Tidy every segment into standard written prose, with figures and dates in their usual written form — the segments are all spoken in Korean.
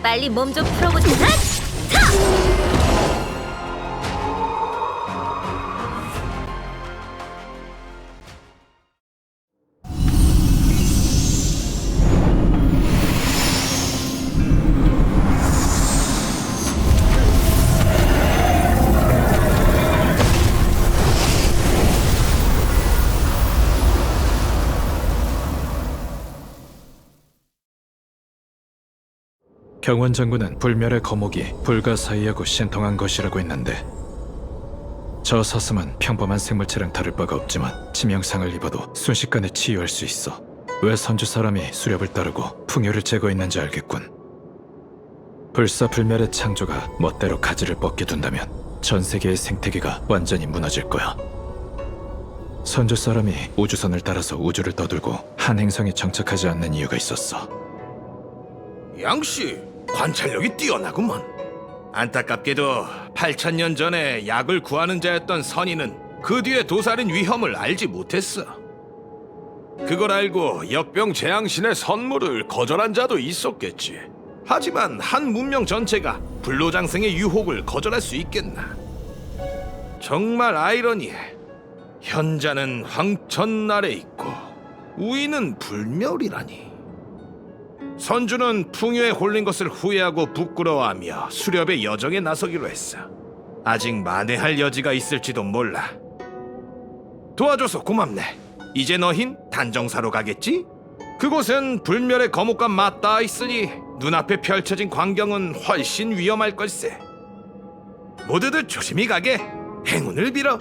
빨리 몸 좀 풀어보자. 경원 장군은 불멸의 거목이 불가사의하고 신통한 것이라고 했는데, 저 사슴은 평범한 생물체랑 다를 바가 없지만 치명상을 입어도 순식간에 치유할 수 있어. 왜 선주 사람이 수렵을 따르고 풍요를 제거했는지 알겠군. 불사불멸의 창조가 멋대로 가지를 뻗게 둔다면 전 세계의 생태계가 완전히 무너질 거야. 선주 사람이 우주선을 따라서 우주를 떠돌고 한 행성에 정착하지 않는 이유가 있었어. 양씨, 관찰력이 뛰어나구먼. 안타깝게도 8,000년 전에 약을 구하는 자였던 선인은 그 뒤에 도사린 위험을 알지 못했어. 그걸 알고 역병 재앙신의 선물을 거절한 자도 있었겠지. 하지만 한 문명 전체가 불로장생의 유혹을 거절할 수 있겠나? 정말 아이러니해. 현자는 황천 아래 있고 우위는 불멸이라니. 선주는 풍요에 홀린 것을 후회하고 부끄러워하며 수렵의 여정에 나서기로 했어. 아직 만회할 여지가 있을지도 몰라. 도와줘서 고맙네. 이제 너흰 단정사로 가겠지? 그곳은 불멸의 거목과 맞닿아 있으니 눈앞에 펼쳐진 광경은 훨씬 위험할 걸세. 모두들 조심히 가게. 행운을 빌어.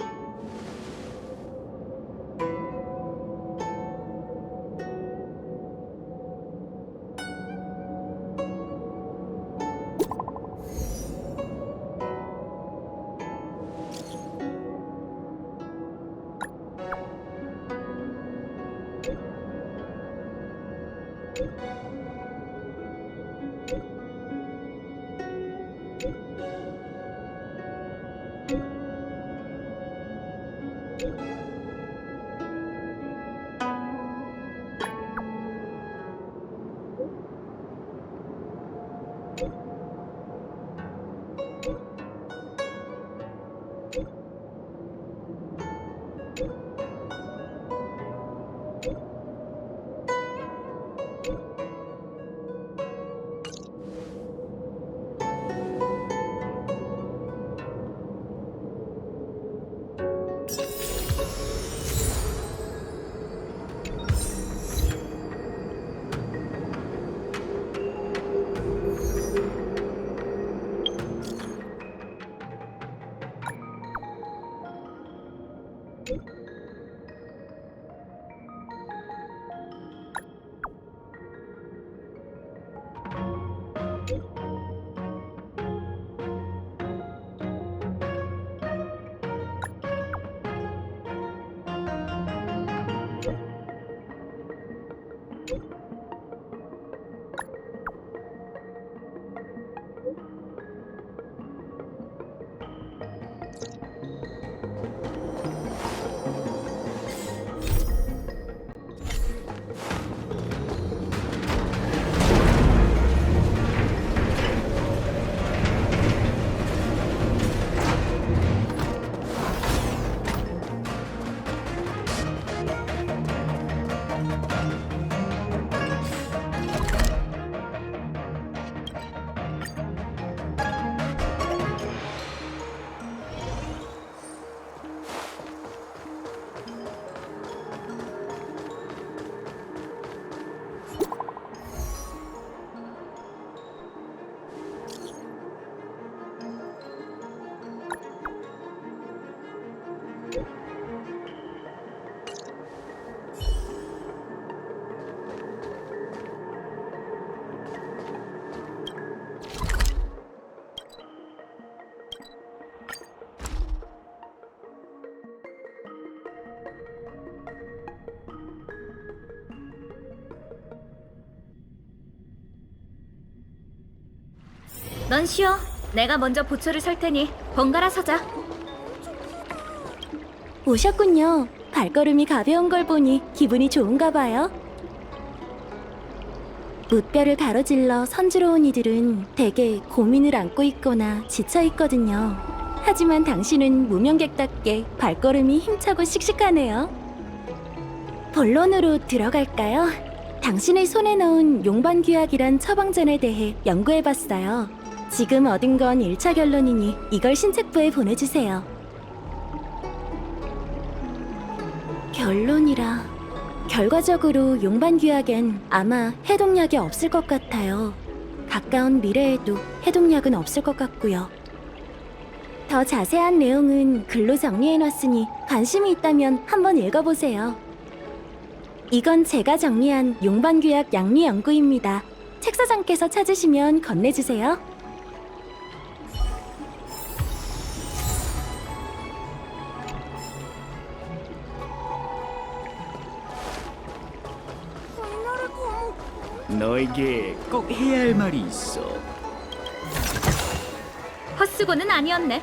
넌 쉬어. 내가 먼저 보초를 설 테니 번갈아 서자. 오셨군요. 발걸음이 가벼운 걸 보니 기분이 좋은가 봐요. 무뼈를 가로질러 선주로 온 이들은 대개 고민을 안고 있거나 지쳐 있거든요. 하지만 당신은 무명객답게 발걸음이 힘차고 씩씩하네요. 본론으로 들어갈까요? 당신의 손에 넣은 용반규약이란 처방전에 대해 연구해봤어요. 지금 얻은 건 1차 결론이니 이걸 신책부에 보내주세요. 결론이라... 결과적으로 용반규약엔 아마 해독약이 없을 것 같아요. 가까운 미래에도 해독약은 없을 것 같고요. 더 자세한 내용은 글로 정리해놨으니 관심이 있다면 한번 읽어보세요. 이건 제가 정리한 용반규약 양리 연구입니다. 책사장께서 찾으시면 건네주세요. 너에게 꼭 해야 할 말이 있어. 헛수고는 아니었네.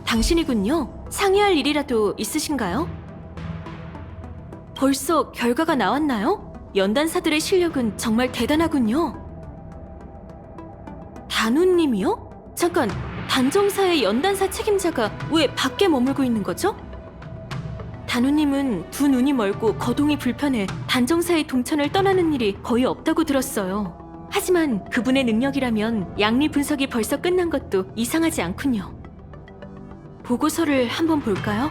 당신이군요. 상의할 일이라도 있으신가요? 벌써 결과가 나왔나요? 연단사들의 실력은 정말 대단하군요. 단우님이요? 잠깐, 단정사의 연단사 책임자가 왜 밖에 머물고 있는 거죠? 단우님은 두 눈이 멀고 거동이 불편해 단정사의 동천을 떠나는 일이 거의 없다고 들었어요. 하지만 그분의 능력이라면 양리 분석이 벌써 끝난 것도 이상하지 않군요. 보고서를 한번 볼까요?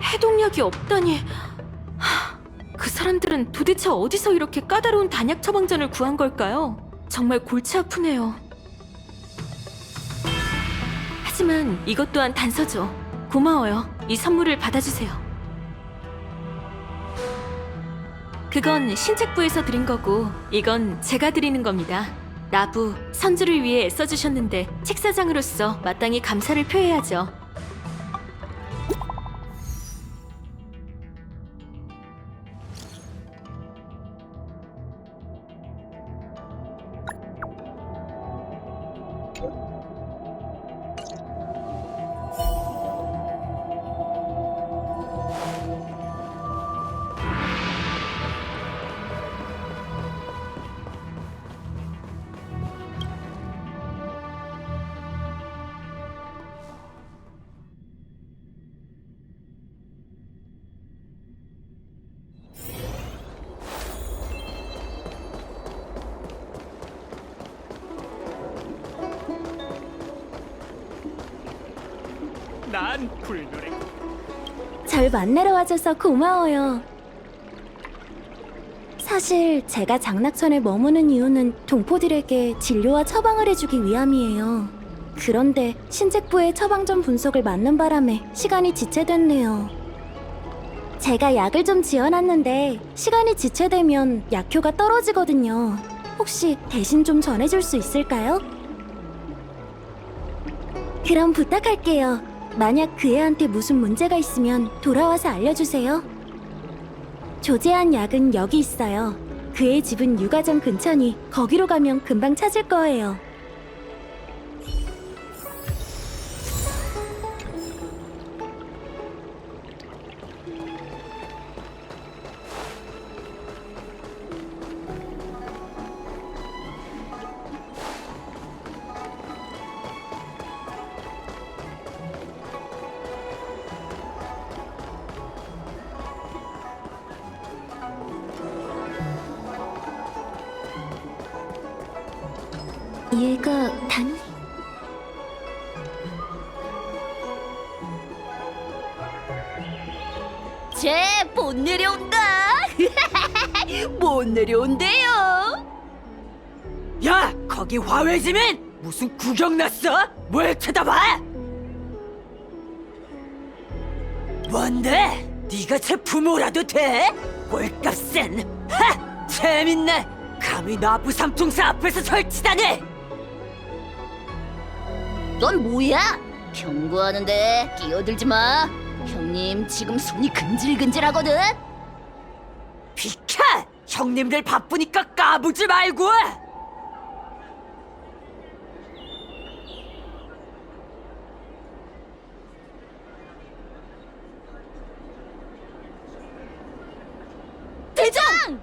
해독약이 없다니... 그 사람들은 도대체 어디서 이렇게 까다로운 단약 처방전을 구한 걸까요? 정말 골치 아프네요. 하지만 이것 또한 단서죠. 고마워요. 이 선물을 받아주세요. 그건 신책부에서 드린 거고 이건 제가 드리는 겁니다. 나부, 선주를 위해 애써주셨는데 책사장으로서 마땅히 감사를 표해야죠. 난 불멸의 절 만나러 와줘서 고마워요. 사실 제가 장락천에 머무는 이유는 동포들에게 진료와 처방을 해주기 위함이에요. 그런데 신책부의 처방전 분석을 맡는 바람에 시간이 지체됐네요. 제가 약을 좀 지어놨는데 시간이 지체되면 약효가 떨어지거든요. 혹시 대신 좀 전해줄 수 있을까요? 그럼 부탁할게요. 만약 그 애한테 무슨 문제가 있으면 돌아와서 알려주세요. 조제한 약은 여기 있어요. 그 애 집은 육아정 근처니 거기로 가면 금방 찾을 거예요. 얘가 단우... 쟤 못 내려온다. 못 내려온대요. 야, 거기 화훼지민! 무슨 구경 났어? 뭘 쳐다봐? 뭔데? 네가 제 부모라도 돼? 꼴값센! 하! 재밌네! 감히 나부 삼총사 앞에서 설치다니! 넌 뭐야? 경고하는데 끼어들지 마. 형님 지금 손이 근질근질하거든. 비켜! 형님들 바쁘니까 까부지 말고! 대장!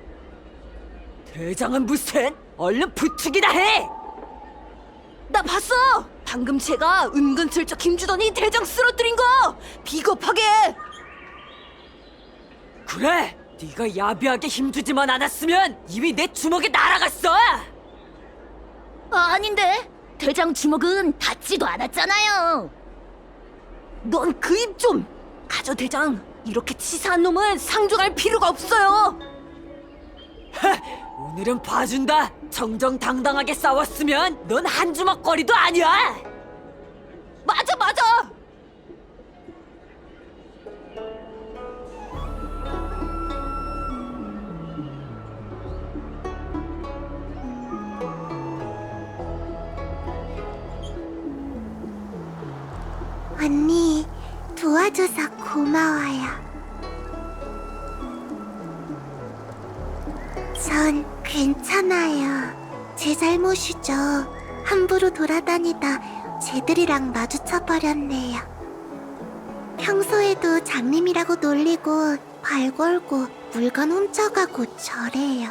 대장은 무슨? 얼른 부축이나 해! 나 봤어. 방금 제가 은근슬쩍 힘주더니 대장 쓰러뜨린 거. 비겁하게. 그래! 네가 야비하게 힘주지만 않았으면 이미 내 주먹에 날아갔어! 아닌데. 대장 주먹은 닿지도 않았잖아요. 넌 그 입 좀. 가져 대장. 이렇게 치사한 놈은 상종할 필요가 없어요. 오늘은 봐준다. 정정당당하게 싸웠으면 넌 한 주먹거리도 아니야. 맞아 맞아. 언니, 도와줘서 고마워요. 전 괜찮아요. 제 잘못이죠. 함부로 돌아다니다 쟤들이랑 마주쳐버렸네요. 평소에도 장님이라고 놀리고 발 걸고 물건 훔쳐가고 저래요.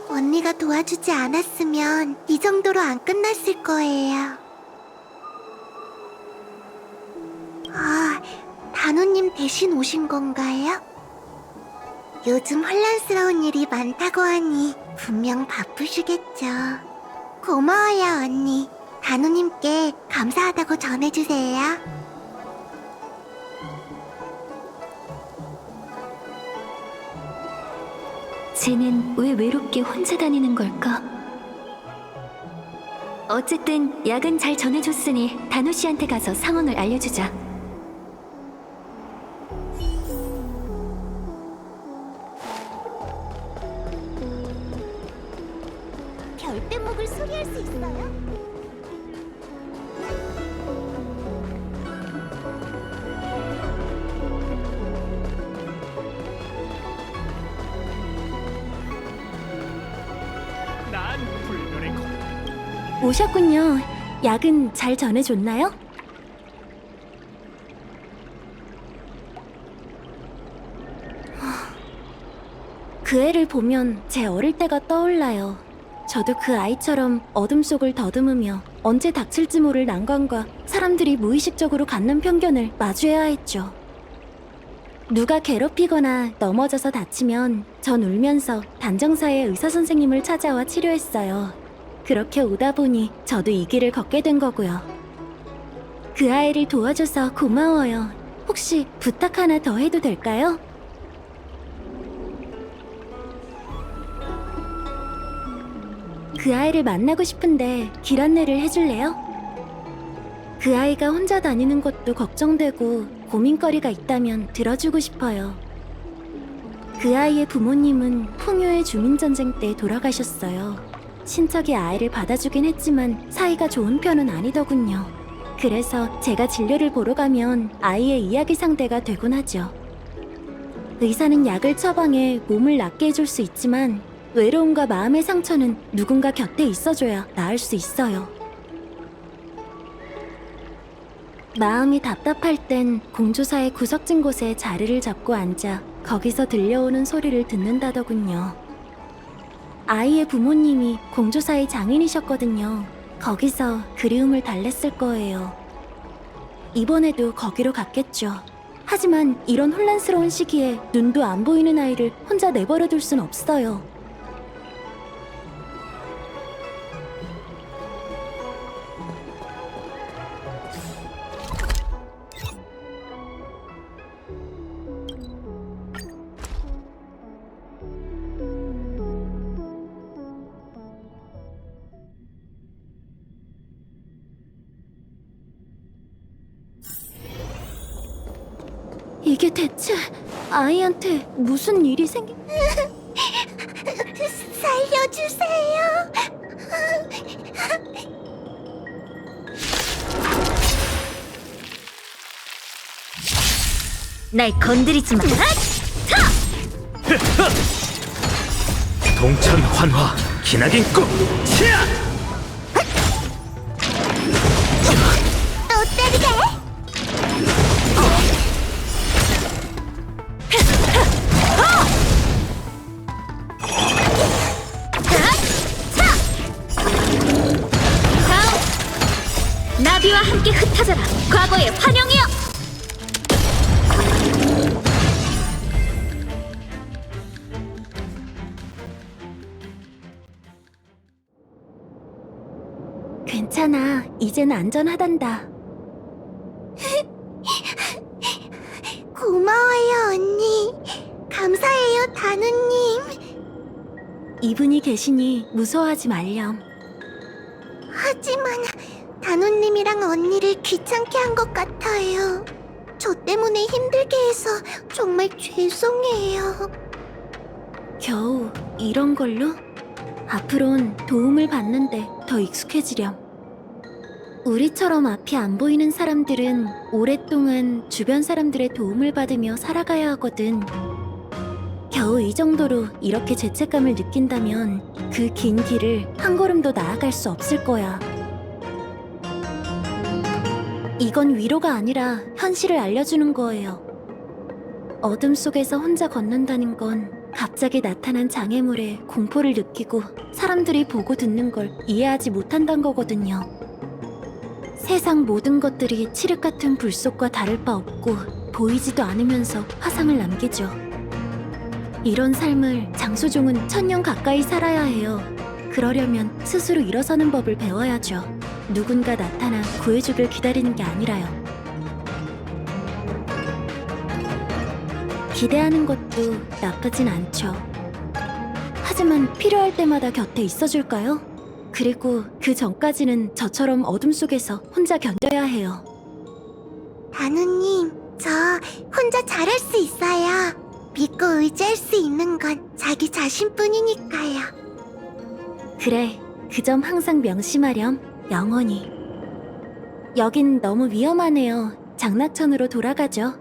언니가 도와주지 않았으면 이 정도로 안 끝났을 거예요. 아, 단호님 대신 오신 건가요? 요즘 혼란스러운 일이 많다고 하니 분명 바쁘시겠죠. 고마워요, 언니. 단호님께 감사하다고 전해주세요. 쟤는 왜 외롭게 혼자 다니는 걸까? 어쨌든 약은 잘 전해줬으니 단호 씨한테 가서 상황을 알려주자. 별떼목을 소리할 수 있어요? 난 불멸의 거동. 오셨군요. 약은 잘 전해줬나요? 그 애를 보면 제 어릴 때가 떠올라요. 저도 그 아이처럼 어둠 속을 더듬으며 언제 닥칠지 모를 난관과 사람들이 무의식적으로 갖는 편견을 마주해야 했죠. 누가 괴롭히거나 넘어져서 다치면 전 울면서 단정사의 의사 선생님을 찾아와 치료했어요. 그렇게 오다 보니 저도 이 길을 걷게 된 거고요. 그 아이를 도와줘서 고마워요. 혹시 부탁 하나 더 해도 될까요? 그 아이를 만나고 싶은데 길 안내를 해줄래요? 그 아이가 혼자 다니는 것도 걱정되고 고민거리가 있다면 들어주고 싶어요. 그 아이의 부모님은 풍요의 주민전쟁 때 돌아가셨어요. 친척이 아이를 받아주긴 했지만 사이가 좋은 편은 아니더군요. 그래서 제가 진료를 보러 가면 아이의 이야기 상대가 되곤 하죠. 의사는 약을 처방해 몸을 낫게 해줄 수 있지만 외로움과 마음의 상처는 누군가 곁에 있어줘야 나을 수 있어요. 마음이 답답할 땐 공조사의 구석진 곳에 자리를 잡고 앉아 거기서 들려오는 소리를 듣는다더군요. 아이의 부모님이 공조사의 장인이셨거든요. 거기서 그리움을 달랬을 거예요. 이번에도 거기로 갔겠죠. 하지만 이런 혼란스러운 시기에 눈도 안 보이는 아이를 혼자 내버려둘 순 없어요. 이게 대체 아이한테 무슨 일이 생긴... 살려주세요. 날 건드리지 마. 동천 환화 기나긴 꿈. 치아! 또 때리게? 나비와 함께 흩어져라. 과거의 환영이여. 괜찮아. 이젠 안전하단다. 고마워요, 언니. 감사해요, 단우님. 이분이 계시니 무서워하지 말렴. 하지만 단우님이랑 언니를 귀찮게 한 것 같아요. 저 때문에 힘들게 해서 정말 죄송해요. 겨우 이런 걸로? 앞으론 도움을 받는데 더 익숙해지렴. 우리처럼 앞이 안 보이는 사람들은 오랫동안 주변 사람들의 도움을 받으며 살아가야 하거든. 겨우 이 정도로 이렇게 죄책감을 느낀다면 그 긴 길을 한 걸음도 나아갈 수 없을 거야. 이건 위로가 아니라 현실을 알려주는 거예요. 어둠 속에서 혼자 걷는다는 건 갑자기 나타난 장애물에 공포를 느끼고 사람들이 보고 듣는 걸 이해하지 못한다는 거거든요. 세상 모든 것들이 칠흑 같은 불 속과 다를 바 없고 보이지도 않으면서 화상을 남기죠. 이런 삶을 장수종은 1000년 가까이 살아야 해요. 그러려면 스스로 일어서는 법을 배워야죠. 누군가 나타나 구해주길 기다리는 게 아니라요. 기대하는 것도 나쁘진 않죠. 하지만 필요할 때마다 곁에 있어줄까요? 그리고 그 전까지는 저처럼 어둠 속에서 혼자 견뎌야 해요. 단우님, 저 혼자 잘할 수 있어요. 믿고 의지할 수 있는 건 자기 자신뿐이니까요. 그래, 그 점 항상 명심하렴. 영원히. 여긴 너무 위험하네요. 장락천으로 돌아가죠.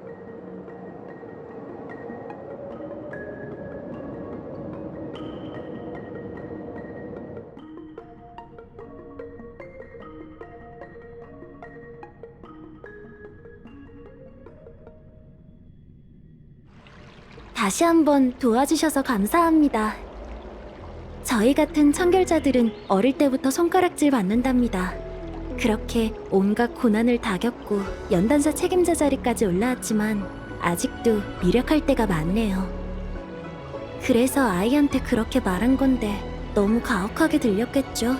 다시 한번 도와주셔서 감사합니다. 저희 같은 청결자들은 어릴 때부터 손가락질 받는답니다. 그렇게 온갖 고난을 다 겪고 연단사 책임자 자리까지 올라왔지만 아직도 미력할 때가 많네요. 그래서 아이한테 그렇게 말한 건데 너무 가혹하게 들렸겠죠?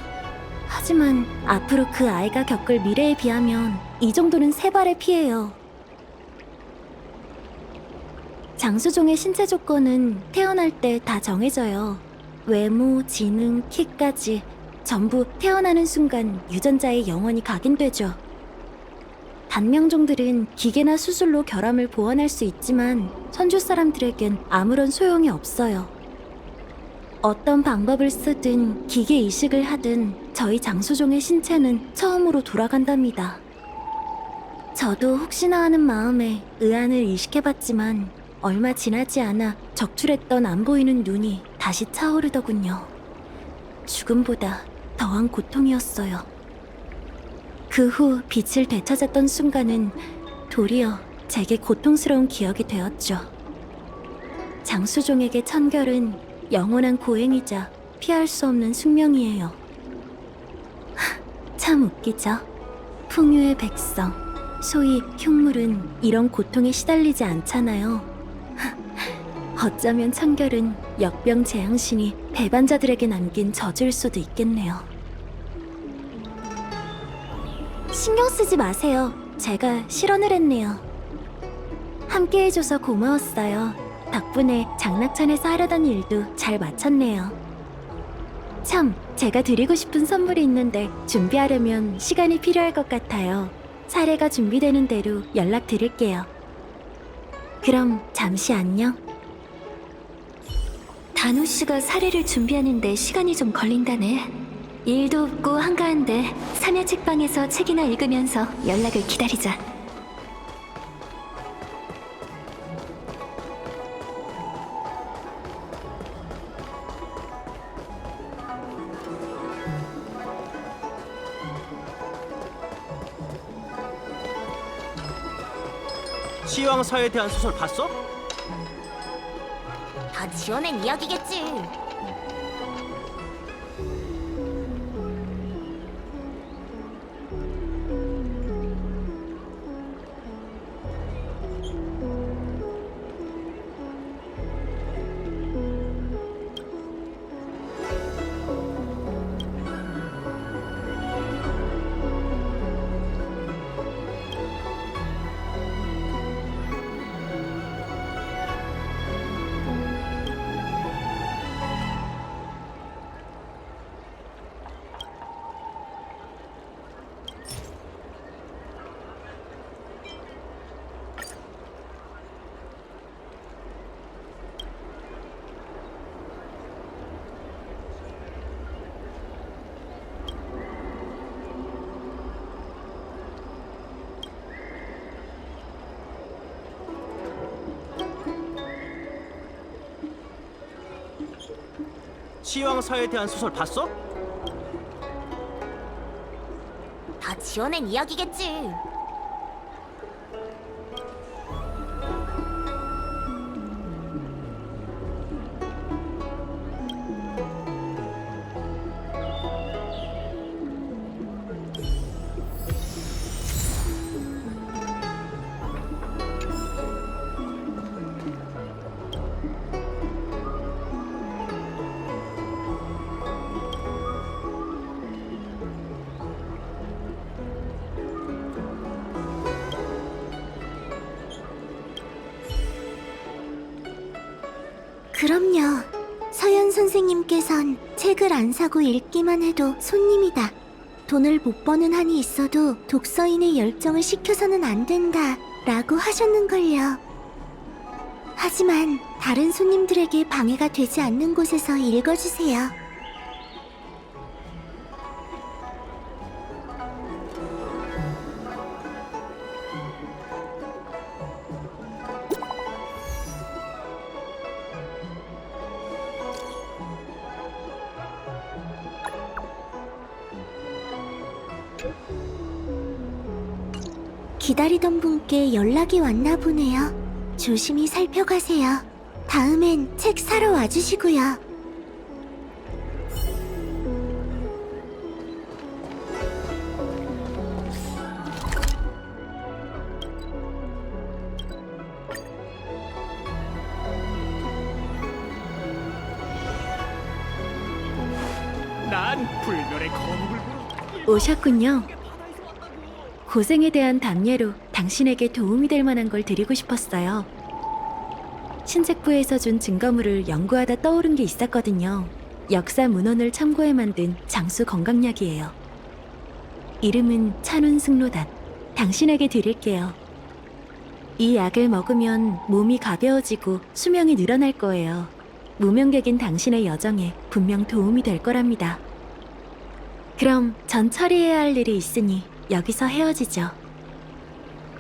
하지만 앞으로 그 아이가 겪을 미래에 비하면 이 정도는 세 발의 피해요. 장수종의 신체 조건은 태어날 때 다 정해져요. 외모, 지능, 키까지 전부 태어나는 순간 유전자에 영원히 각인되죠. 단명종들은 기계나 수술로 결함을 보완할 수 있지만 선주 사람들에겐 아무런 소용이 없어요. 어떤 방법을 쓰든 기계 이식을 하든 저희 장수종의 신체는 처음으로 돌아간답니다. 저도 혹시나 하는 마음에 의안을 이식해봤지만 얼마 지나지 않아 적출했던 안 보이는 눈이 다시 차오르더군요. 죽음보다 더한 고통이었어요. 그 후 빛을 되찾았던 순간은 도리어 제게 고통스러운 기억이 되었죠. 장수종에게 천결은 영원한 고행이자 피할 수 없는 숙명이에요. 참 웃기죠? 풍요의 백성, 소위 흉물은 이런 고통에 시달리지 않잖아요. 어쩌면 청결은 역병재앙신이 배반자들에게 남긴 저주일 수도 있겠네요. 신경 쓰지 마세요. 제가 실언을 했네요. 함께 해줘서 고마웠어요. 덕분에 장락천에서 하려던 일도 잘 마쳤네요. 참, 제가 드리고 싶은 선물이 있는데 준비하려면 시간이 필요할 것 같아요. 사례가 준비되는 대로 연락드릴게요. 그럼 잠시 안녕. 단호 씨가 사례를 준비하는데 시간이 좀 걸린다네. 일도 없고 한가한데 사내 책방에서 책이나 읽으면서 연락을 기다리자. 시황사에 대한 소설 봤어? 다 지어낸 이야기겠지. 시황사에 대한 소설 봤어? 다 지어낸 이야기겠지. 그럼요. 서연 선생님께선 책을 안 사고 읽기만 해도 손님이다. 돈을 못 버는 한이 있어도 독서인의 열정을 식혀서는 안 된다 라고 하셨는걸요. 하지만 다른 손님들에게 방해가 되지 않는 곳에서 읽어주세요. 기다리던 분께 연락이 왔나 보네요. 조심히 살펴가세요. 다음엔 책 사러 와주시고요. 난 불멸의 거목을 보러 오셨군요. 고생에 대한 답례로 당신에게 도움이 될 만한 걸 드리고 싶었어요. 신책부에서 준 증거물을 연구하다 떠오른 게 있었거든요. 역사 문헌을 참고해 만든 장수 건강약이에요. 이름은 찬운승로단. 당신에게 드릴게요. 이 약을 먹으면 몸이 가벼워지고 수명이 늘어날 거예요. 무명객인 당신의 여정에 분명 도움이 될 거랍니다. 그럼 전 처리해야 할 일이 있으니 여기서 헤어지죠.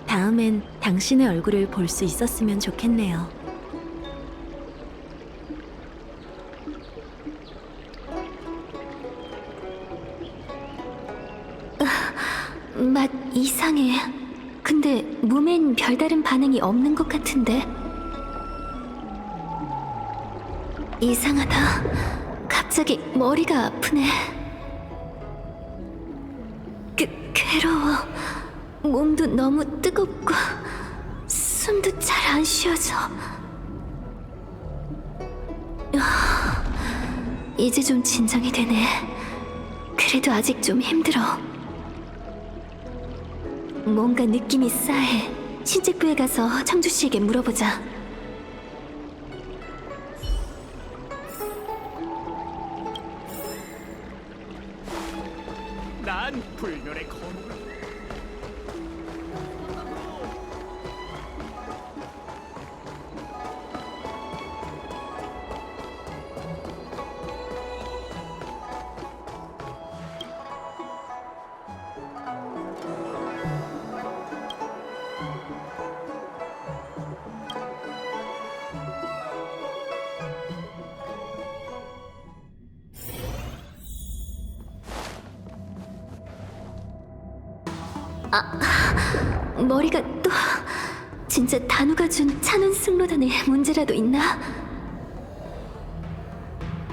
다음엔 당신의 얼굴을 볼 수 있었으면 좋겠네요. 맛 이상해. 근데 몸엔 별다른 반응이 없는 것 같은데. 이상하다. 갑자기 머리가 아프네. 괴로워. 몸도 너무 뜨겁고 숨도 잘 안 쉬어져. 이제 좀 진정이 되네. 그래도 아직 좀 힘들어. 뭔가 느낌이 싸해. 신책부에 가서 청주 씨에게 물어보자. 난 불멸의 거목을 머리가 또... 진짜 단우가 준 찬원 승로단에 문제라도 있나?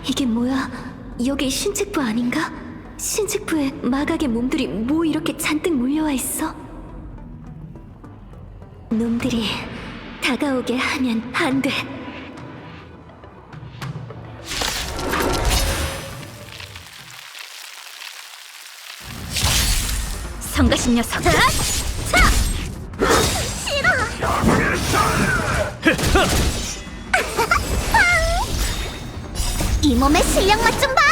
이게 뭐야? 여기 신책부 아닌가? 신책부에 마각의 몸들이 뭐 이렇게 잔뜩 몰려와 있어? 놈들이 다가오게 하면 안 돼. 성가신 녀석. 이 몸의 실력 맛 좀 봐.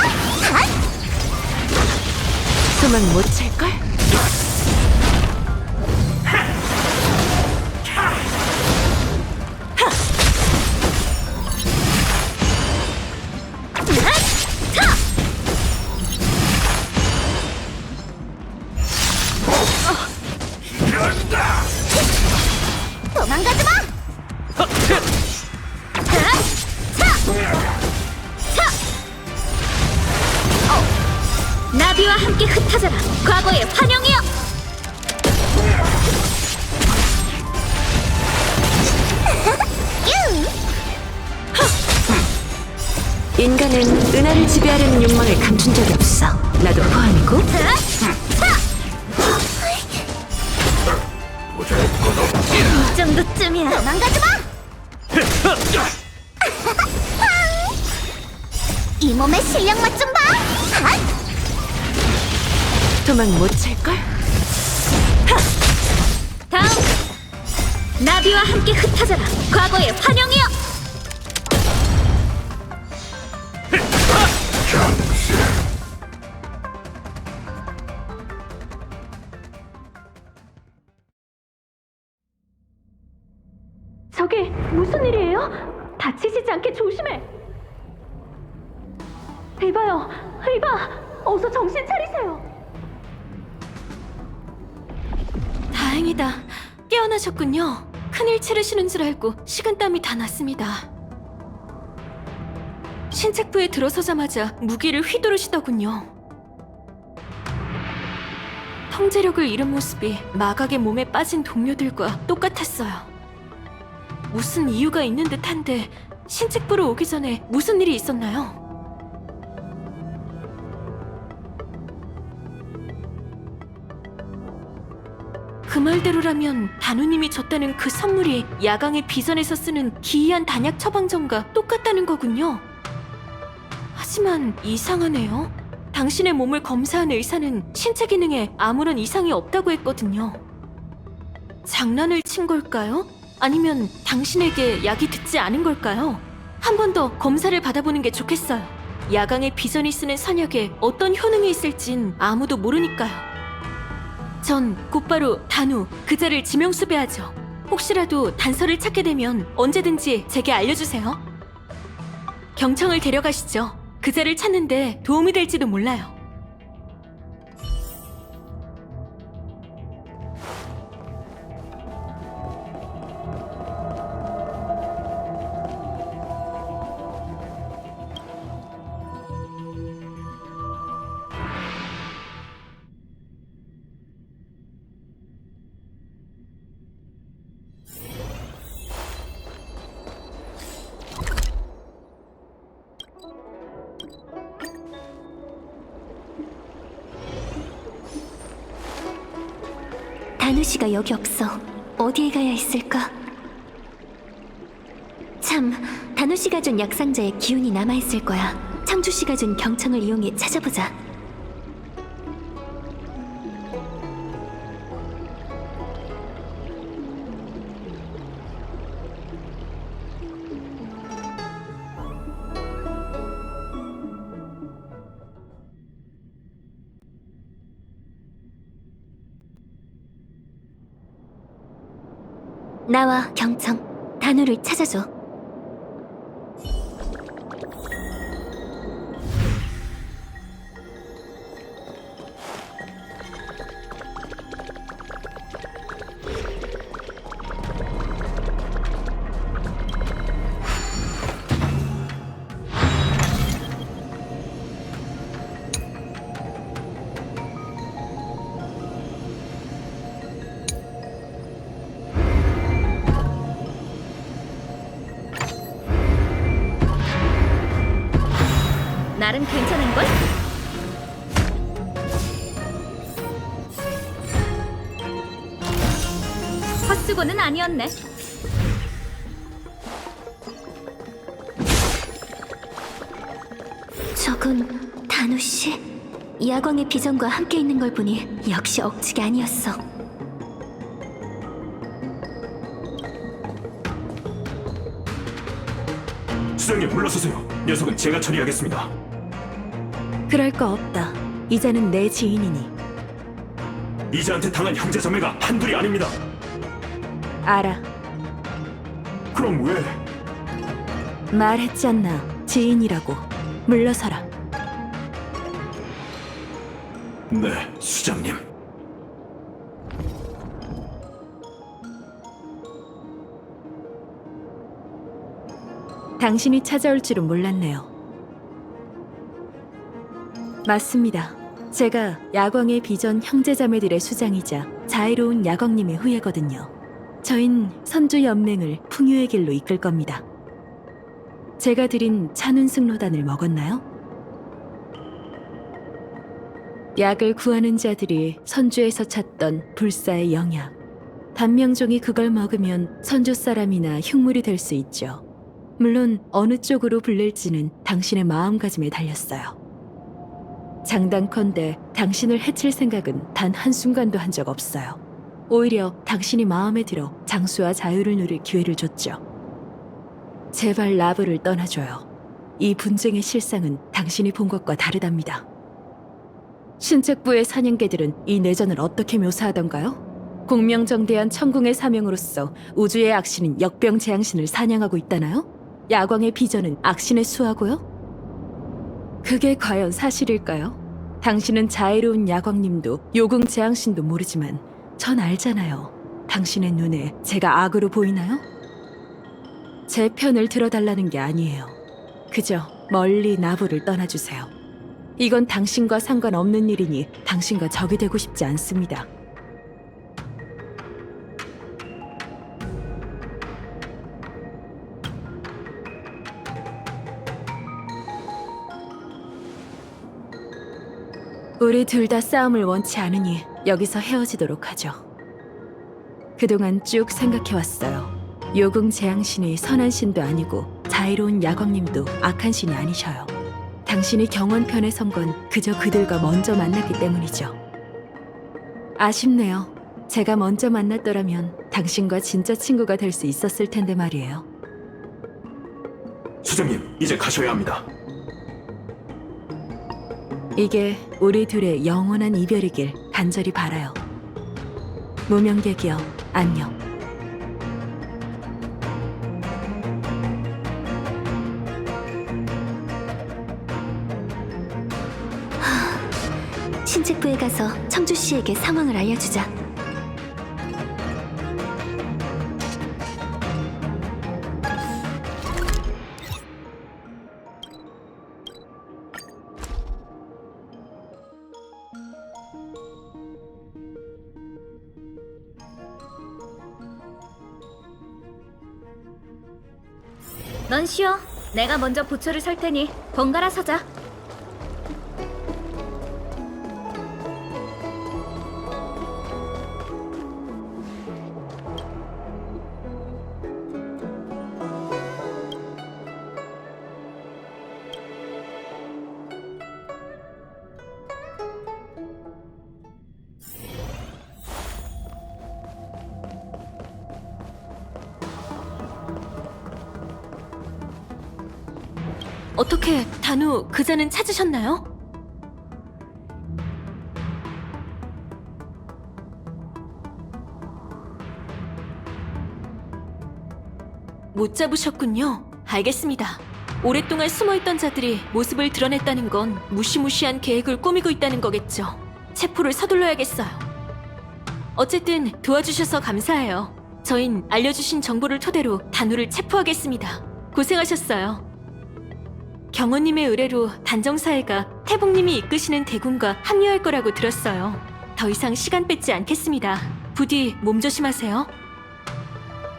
도망 못 찰걸? 도망가지 마. 나비와 함께 흩어져라. 과거의 환영이여. 인간은 은하를 지배하려는 욕망을 감춘 적이 없어. 나도 포함이고. 이 정도쯤이야. 도망가지 마. 이 몸의 실력 맛 좀 봐. 도망 못 찰걸? 다음. 나비와 함께 흩어져라. 과거의 환영이여. 저게 무슨 일이에요? 다치시지 않게 조심해. 이봐요, 이봐, 어서 정신 차리세요. 다행이다, 깨어나셨군요. 큰일 치르시는 줄 알고 식은땀이 다 났습니다. 신책부에 들어서자마자 무기를 휘두르시더군요. 통제력을 잃은 모습이 마각의 몸에 빠진 동료들과 똑같았어요. 무슨 이유가 있는 듯한데 신책부로 오기 전에 무슨 일이 있었나요? 그 말대로라면 단우님이 줬다는 그 선물이 야광의 비전에서 쓰는 기이한 단약 처방전과 똑같다는 거군요. 하지만 이상하네요. 당신의 몸을 검사한 의사는 신체 기능에 아무런 이상이 없다고 했거든요. 장난을 친 걸까요? 아니면 당신에게 약이 듣지 않은 걸까요? 한 번 더 검사를 받아보는 게 좋겠어요. 야광의 비전이 쓰는 선약에 어떤 효능이 있을진 아무도 모르니까요. 전 곧바로 단우, 그자를 지명수배하죠. 혹시라도 단서를 찾게 되면 언제든지 제게 알려주세요. 경청을 데려가시죠. 그자를 찾는데 도움이 될지도 몰라요. 단우 씨가 여기 없어. 어디에 가야 있을까? 참, 단우 씨가 준 약상자에 기운이 남아있을 거야. 창주 씨가 준 경청을 이용해 찾아보자. 나와 경청, 단우를 찾아줘. 나름 괜찮은걸? 헛수고는 아니었네. 저건 단우 씨. 야광의 비전과 함께 있는 걸 보니 역시 억측이 아니었어. 수장님 물러서세요. 녀석은 제가 처리하겠습니다. 그럴 거 없다. 이자는 내 지인이니. 이자한테 당한 형제 자매가 한둘이 아닙니다. 알아. 그럼 왜? 말했지 않나. 지인이라고. 물러서라. 네, 수장님. 당신이 찾아올 줄은 몰랐네요. 맞습니다. 제가 야광의 비전 형제자매들의 수장이자 자애로운 야광님의 후예거든요. 저흰 선주연맹을 풍요의 길로 이끌 겁니다. 제가 드린 찬운승로단을 먹었나요? 약을 구하는 자들이 선주에서 찾던 불사의 영약. 단명종이 그걸 먹으면 선주 사람이나 흉물이 될 수 있죠. 물론 어느 쪽으로 불릴지는 당신의 마음가짐에 달렸어요. 장단컨대 당신을 해칠 생각은 단 한순간도 한 적 없어요. 오히려 당신이 마음에 들어 장수와 자유를 누릴 기회를 줬죠. 제발 라브를 떠나줘요. 이 분쟁의 실상은 당신이 본 것과 다르답니다. 신책부의 사냥개들은 이 내전을 어떻게 묘사하던가요? 공명정대한 천궁의 사명으로서 우주의 악신인 역병재앙신을 사냥하고 있다나요? 야광의 비전은 악신의 수하고요? 그게 과연 사실일까요? 당신은 자애로운 야광님도 요궁재앙신도 모르지만 전 알잖아요. 당신의 눈에 제가 악으로 보이나요? 제 편을 들어달라는 게 아니에요. 그저 멀리 나부를 떠나주세요. 이건 당신과 상관없는 일이니 당신과 적이 되고 싶지 않습니다. 우리 둘 다 싸움을 원치 않으니 여기서 헤어지도록 하죠. 그동안 쭉 생각해왔어요. 요궁 재앙신이 선한 신도 아니고 자애로운 야광님도 악한 신이 아니셔요. 당신이 경원편에 선 건 그저 그들과 먼저 만났기 때문이죠. 아쉽네요. 제가 먼저 만났더라면 당신과 진짜 친구가 될 수 있었을 텐데 말이에요. 수장님, 이제 가셔야 합니다. 이게 우리 둘의 영원한 이별이길 간절히 바라요. 무명객이여, 안녕. 신책부에 가서 청주 씨에게 상황을 알려주자. 넌 쉬어. 내가 먼저 보초를 설 테니 번갈아 서자. 어떻게 단우 그자는 찾으셨나요? 못 잡으셨군요. 알겠습니다. 오랫동안 숨어있던 자들이 모습을 드러냈다는 건 무시무시한 계획을 꾸미고 있다는 거겠죠. 체포를 서둘러야겠어요. 어쨌든 도와주셔서 감사해요. 저흰 알려주신 정보를 토대로 단우를 체포하겠습니다. 고생하셨어요. 경호님의 의뢰로 단정사회가 태봉님이 이끄시는 대군과 합류할 거라고 들었어요. 더 이상 시간 뺏지 않겠습니다. 부디 몸조심하세요.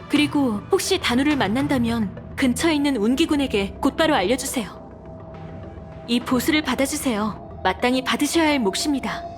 그리고 혹시 단우를 만난다면 근처에 있는 운기군에게 곧바로 알려주세요. 이 보수를 받아주세요. 마땅히 받으셔야 할 몫입니다.